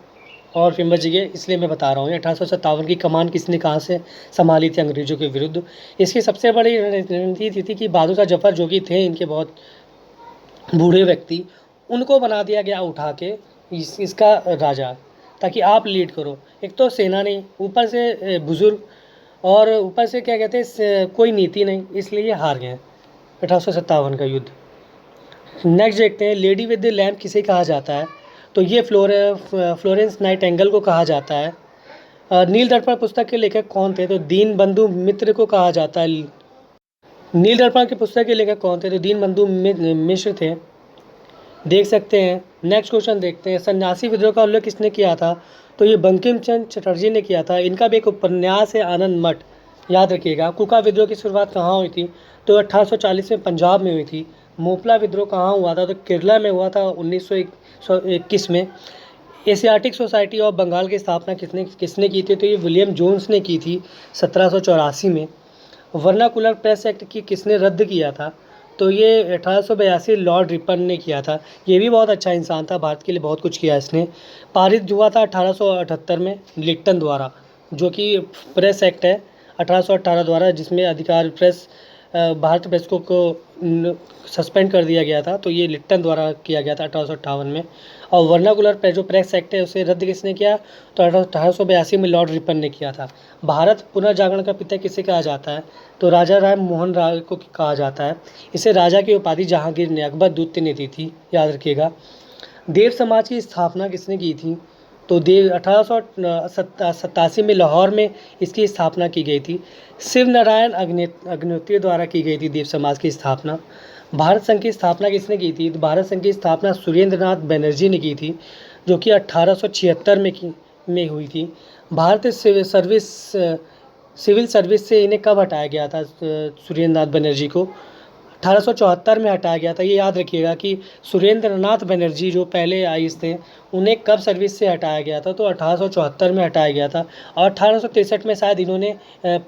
और फेमस जगह, इसलिए मैं बता रहा हूँ। 1857 की कमान किसने कहाँ से संभाली थी अंग्रेजों के विरुद्ध। इसकी सबसे बड़ी रणनीति थी कि बहादुर शाह जफर, जो कि थे इनके बहुत बूढ़े व्यक्ति, उनको बना दिया गया उठा के इसका राजा, ताकि आप लीड करो। एक तो सेना नहीं, ऊपर से बुजुर्ग, और ऊपर से क्या कहते हैं कोई नीति नहीं, इसलिए ये हार गए 1857 का युद्ध। नेक्स्ट देखते हैं, लेडी विद द लैम्प किसे कहा जाता है, तो ये फ्लोरेंस नाइटिंगेल को कहा जाता है। नील दर्पण पुस्तक के लेखक कौन थे, तो दीन बंधु मित्र को कहा जाता है। नील दर्पण की पुस्तक के लेखक कौन थे, तो दीन बंधु मिश्र थे, देख सकते हैं। नेक्स्ट क्वेश्चन देखते हैं, सन्यासी विद्रोह का उल्लेख किसने किया था, तो ये बंकिम चंद्र चटर्जी ने किया था। इनका भी एक उपन्यास है आनंद मठ, याद रखिएगा। कुका विद्रोह की शुरुआत कहाँ हुई थी, तो 1840 में पंजाब में हुई थी। मोपला विद्रोह कहाँ हुआ था, तो केरला में हुआ था 1921 में। एशियाटिक सोसाइटी ऑफ बंगाल की स्थापना किसने की थी, तो ये विलियम जोन्स ने की थी 1784 में। वर्नाकुलर प्रेस एक्ट की किसने रद्द किया था, तो ये 1882 लॉर्ड रिपन ने किया था। ये भी बहुत अच्छा इंसान था, भारत के लिए बहुत कुछ किया इसने। पारित हुआ था 1878 में लिप्टन द्वारा, जो कि प्रेस एक्ट है 1818 द्वारा, जिसमें अधिकार प्रेस भारत प्रेस को सस्पेंड कर दिया गया था। तो ये लिप्टन द्वारा किया गया था 1858 में। और वर्नाकुलर जो प्रेस एक्ट है उसे रद्द किसने किया, तो 1882 में लॉर्ड रिपन ने किया था। भारत पुनर्जागरण का पिता किसे कहा जाता है, तो राजा राम मोहन राय को कहा जाता है। इसे राजा की उपाधि जहांगीर ने, अकबर द्वितीय ने दी थी, याद रखिएगा। देव समाज की स्थापना किसने की थी, तो देव 1887 में लाहौर में इसकी स्थापना की गई थी। शिव नारायण अग्निहोत्री द्वारा की गई थी देव समाज की स्थापना। भारत संघ की स्थापना किसने की थी, तो भारत संघ की स्थापना सुरेंद्र नाथ बनर्जी ने की थी, जो कि 1876 में हुई थी। भारत सिविल सर्विस से इन्हें कब हटाया गया था, सुरेंद्र नाथ बनर्जी को 1874 में हटाया गया था। ये याद रखिएगा कि सुरेंद्र नाथ बनर्जी जो पहले आईएएस थे, उन्हें कब सर्विस से हटाया गया था, तो 1874 में हटाया गया था। और 1863 में शायद इन्होंने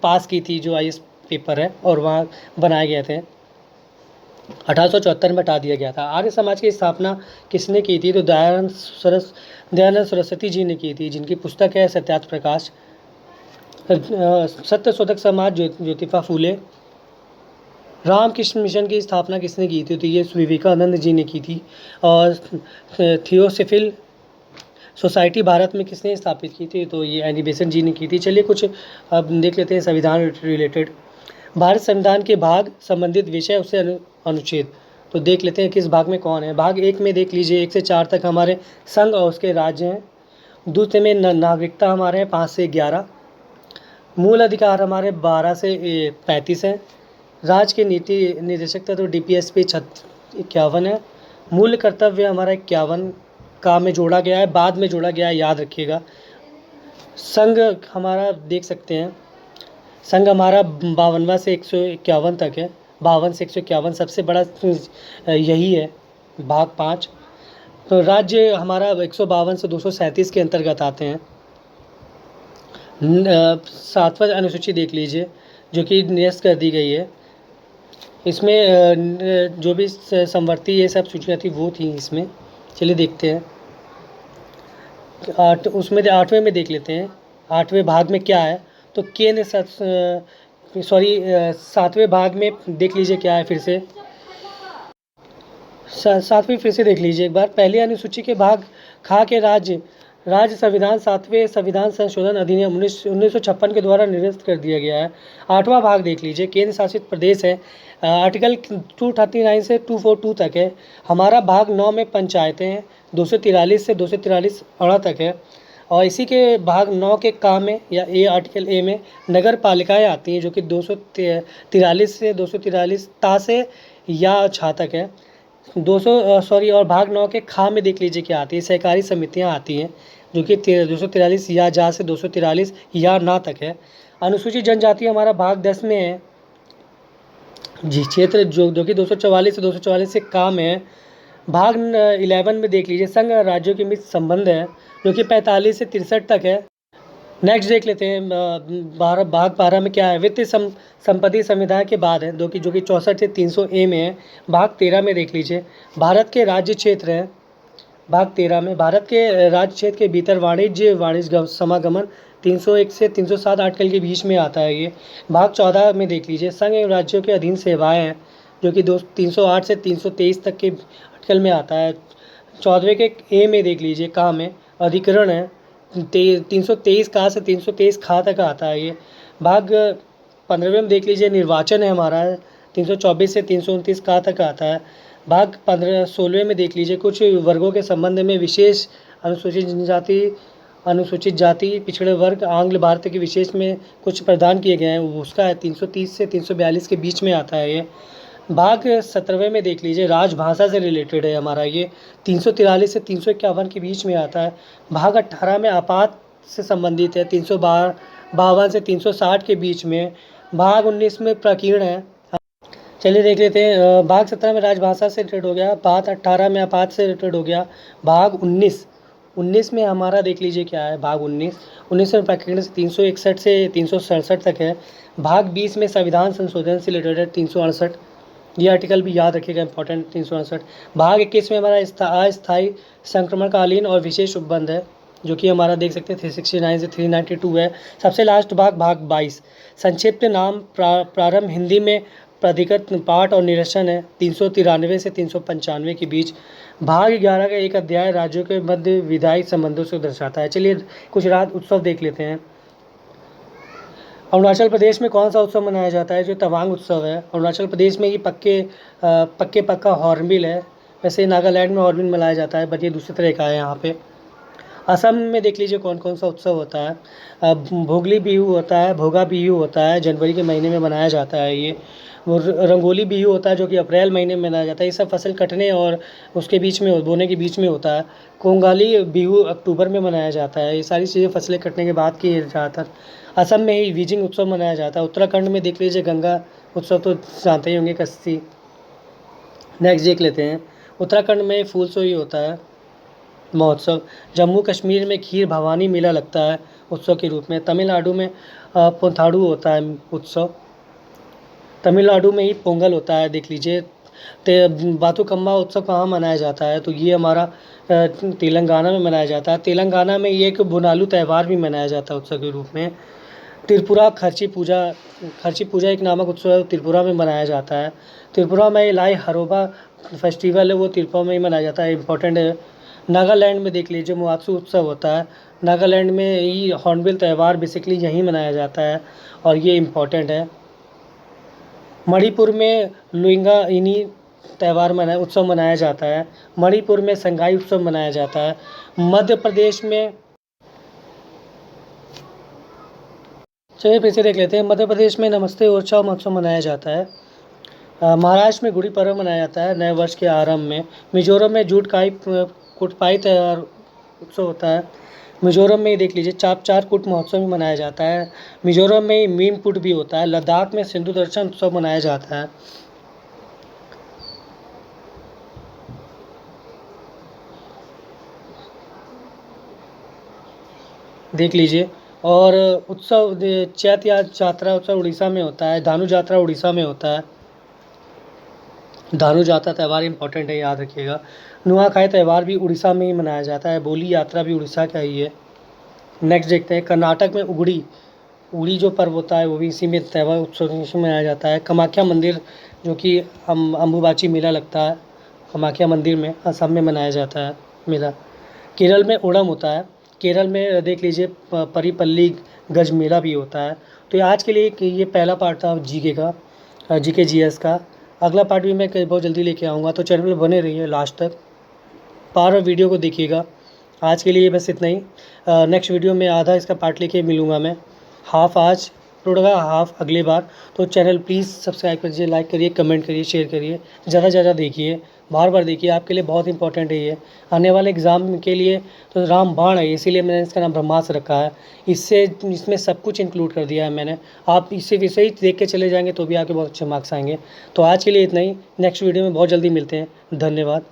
पास की थी जो आईएएस पेपर है, और वहाँ बनाए गए थे। 1874 में हटा दिया गया था। आर्य समाज की स्थापना किसने की थी, तो दयानंद सरस्वती जी ने की थी, जिनकी पुस्तक है सत्यार्थ प्रकाश। सत्य शोधक समाज ज्योतिबा फूले। रामकृष्ण मिशन की स्थापना किसने की थी, तो ये विवेकानंद जी ने की थी। और थियोसोफिल सोसाइटी भारत में किसने स्थापित की थी, तो ये एनी बेसेंट जी ने की थी। चलिए कुछ अब देख लेते हैं संविधान रिलेटेड। भारत संविधान के भाग संबंधित विषय उससे अनुच्छेद, तो देख लेते हैं किस भाग में कौन है। भाग 1 में देख लीजिए 1 से 4 तक हमारे संघ और उसके राज्य हैं। दूसरे में नागरिकता हमारे हैं 5 से 11। मूल अधिकार हमारे 12 से 35 हैं। राज्य के नीति निर्देशक तो DPSP 51 है। मूल कर्तव्य हमारा 51 का में जोड़ा गया है, बाद में जोड़ा गया है, याद रखिएगा। संघ हमारा देख सकते हैं, संघ हमारा 52वां से 151 तक है। 52 से 151 सबसे बड़ा यही है, भाग 5। तो राज्य हमारा 152 से 237 के अंतर्गत आते हैं। 7वां अनुसूची देख लीजिए, जो कि निरस्त कर दी गई है। इसमें जो भी संवर्ती ये सब सूचियाँ थी वो थी इसमें। चलिए देखते हैं। उसमें 8वें में देख लेते हैं 8वें भाग में क्या है, तो केंद्र 7वें भाग में देख लीजिए क्या है। फिर से 7वीं फिर से देख लीजिए एक बार। पहली अनुसूची के भाग खा के राज्य राज्य संविधान 7वें संविधान संशोधन अधिनियम 1956 के द्वारा निरस्त कर दिया गया है। 8वां भाग देख लीजिए, केंद्र शासित प्रदेश है। आर्टिकल 239 से 242 तक है। हमारा भाग 9 में पंचायतें हैं, 243 से 243 अड़ा तक है। और इसी के भाग 9 के का में या ए आर्टिकल ए में नगर पालिकाएँ आती हैं, जो कि 243 से 243 ता से या छा तक है। 200 सॉरी और भाग 9 के खा में देख लीजिए क्या आती है, सहकारी समितियां आती हैं, जो कि 243 या जा से 243 या ना तक है। अनुसूचित जनजाति हमारा भाग 10 में है जी, क्षेत्र जो कि 244 से 244 से काम है। भाग 11 में देख लीजिए संघ राज्यों के बीच संबंध है, जो कि 45 से 63 तक है। नेक्स्ट देख लेते हैं भाग 12 में क्या है, वित्तीय संपत्ति संविधान के बाद है, जो कि 64 से 300 ए में है। भाग 13 में देख लीजिए भारत के राज्य क्षेत्र हैं। भाग 13 में भारत के राज्य क्षेत्र के भीतर वाणिज्य समागमन 301 से 307 आर्टिकल के बीच में आता है ये। भाग 14 में देख लीजिए संघ एवं राज्यों के अधीन सेवाएं हैं, जो कि 308 से 323 तक के आर्टिकल में आता है। 14वें के ए में देख लीजिए का में अधिकरण है, 323 का से 323 खा तक आता है ये। भाग 15वें में देख लीजिए निर्वाचन है हमारा, 324 से 329 का तक आता है। भाग 16वें में देख लीजिए कुछ वर्गों के संबंध में विशेष अनुसूचित जनजाति, अनुसूचित जाति, पिछड़े वर्ग, आंग्ल भारत के विशेष में कुछ प्रदान किए गए हैं, उसका है 330 से 342 के बीच में आता है ये। भाग 17वें में देख लीजिए राजभाषा से रिलेटेड है हमारा ये, 343 से 351 के बीच में आता है। भाग 18 में आपात से संबंधित है, 352 से 360 के बीच में। भाग 19 में प्रकीर्ण है। चलिए देख लेते हैं, भाग 17 में राजभाषा से रिलेटेड हो गया, भाग 18 में आपात से रिलेटेड हो गया। भाग 19 में हमारा देख लीजिए क्या है, भाग 19 में प्रकीर्ण से 361 से 367 तक है। भाग 20 में संविधान संशोधन से रिलेटेड है, 368, ये आर्टिकल भी याद रखिएगा, इंपॉर्टेंट 368। भाग 21 में हमारा अस्थायी संक्रमणकालीन और विशेष उपबंध है, जो कि हमारा देख सकते हैं 369 से 392 है। सबसे लास्ट भाग 22 संक्षिप्त नाम प्रारंभ हिंदी में प्राधिकृत पाठ और निरीक्षण है, 393 से 395 के बीच। भाग 11 का एक अध्याय राज्यों के मध्य विधायी संबंधों से दर्शाता है। चलिए कुछ राज्य उत्सव देख लेते हैं। अरुणाचल प्रदेश में कौन सा उत्सव मनाया जाता है, जो तवांग उत्सव है। अरुणाचल प्रदेश में ये पक्का हॉर्नबिल है। वैसे नागालैंड में हॉर्नबिल मनाया जाता है, बट ये दूसरी तरह का है यहाँ पे। असम में देख लीजिए कौन कौन सा उत्सव होता है। भोगली बिहू होता है, भोगा बिहू होता है, जनवरी के महीने में मनाया जाता है ये। वो रंगोली बिहू होता है, जो कि अप्रैल महीने में मनाया जाता है। ये सब फसल कटने और उसके बीच में बोने के बीच में होता है। कोंगाली बिहू अक्टूबर में मनाया जाता है। ये सारी चीज़ें फसलें कटने के बाद की ज़्यादातर। असम में ही बीजिंग उत्सव मनाया जाता है। उत्तराखंड में देख लीजिए गंगा उत्सव तो जानते ही होंगे, कस्सी। नेक्स्ट देख लेते हैं, उत्तराखंड में फूलसोई होता है महोत्सव। जम्मू कश्मीर में खीर भवानी मेला लगता है उत्सव के रूप में। तमिलनाडु में पोंथाडू होता है उत्सव। तमिलनाडु में ही पोंगल होता है, देख लीजिए। बाथुकम्मा उत्सव कहाँ मनाया जाता है, तो ये हमारा तेलंगाना में मनाया जाता है। तेलंगाना में ये एक बुनालू त्यौहार भी मनाया जाता है उत्सव के रूप में। त्रिपुरा खर्ची पूजा एक नामक उत्सव त्रिपुरा में मनाया जाता है। त्रिपुरा में लाई हरोबा फेस्टिवल है, वो त्रिपुरा में ही मनाया जाता है, इंपॉर्टेंट है। नागालैंड में देख लीजिए मुआत्सु उत्सव होता है। नागालैंड में ही हॉर्नबिल त्यौहार बेसिकली यहीं मनाया जाता है और ये इम्पॉर्टेंट है। मणिपुर में लुइंगा इनी उत्सव मनाया जाता है। मणिपुर में संगाई उत्सव मनाया जाता है। मध्य प्रदेश में, चलिए फिर से देख लेते हैं, मध्य प्रदेश में नमस्ते ओरछा महोत्सव मनाया जाता है। महाराष्ट्र में गुड़ी पर्व मनाया जाता है नए वर्ष के आरंभ में। मिजोरम में कुटपाई त्यौहार उत्सव होता है। मिजोरम में देख लीजिए चार कुट महोत्सव भी मनाया जाता है। मिजोरम में मीम कुट भी होता है। लद्दाख में सिंधु दर्शन उत्सव मनाया जाता है। देख लीजिए। और उत्सव चैत यात्रा उत्सव उड़ीसा में होता है। धानु यात्रा उड़ीसा में होता है। धानु यात्रा त्यौहार इंपॉर्टेंट है, याद रखिएगा। नुआखाई त्यौहार भी उड़ीसा में ही मनाया जाता है। बोली यात्रा भी उड़ीसा का ही है। नेक्स्ट देखते हैं, कर्नाटक में उड़ी जो पर्व होता है वो भी इसी में त्यौहार उत्सव में मनाया जाता है। कामाख्या मंदिर, जो कि अम्बुबाची मेला लगता है कामाख्या मंदिर में, असम में मनाया जाता है मेला। केरल में ओणम होता है। केरल में देख लीजिए परीपल्ली गज मेला भी होता है। तो ये आज के लिए ये पहला पार्ट था जीके का, जीके जीएस का। अगला पार्ट भी मैं बहुत जल्दी लेके आऊँगा, तो चैनल पर बने रहिए लास्ट तक, पूरा वीडियो को देखिएगा। आज के लिए बस इतना ही। नेक्स्ट वीडियो में आधा इसका पार्ट लेके मिलूँगा मैं, हाफ आज अपलोड होगा, हाफ अगली बार। तो चैनल प्लीज़ सब्सक्राइब करिए, लाइक करिए, कमेंट करिए, शेयर करिए, ज़्यादा से ज़्यादा देखिए, बार बार देखिए, आपके लिए बहुत इंपॉर्टेंट है ये आने वाले एग्ज़ाम के लिए। तो रामबाण है, इसीलिए मैंने इसका नाम ब्रह्मास्त्र रखा है। इसमें सब कुछ इंक्लूड कर दिया है मैंने। आप इसे विषय ही देख के चले जाएंगे तो भी आपके बहुत अच्छे मार्क्स आएंगे। तो आज के लिए इतना ही, नेक्स्ट वीडियो में बहुत जल्दी मिलते हैं। धन्यवाद।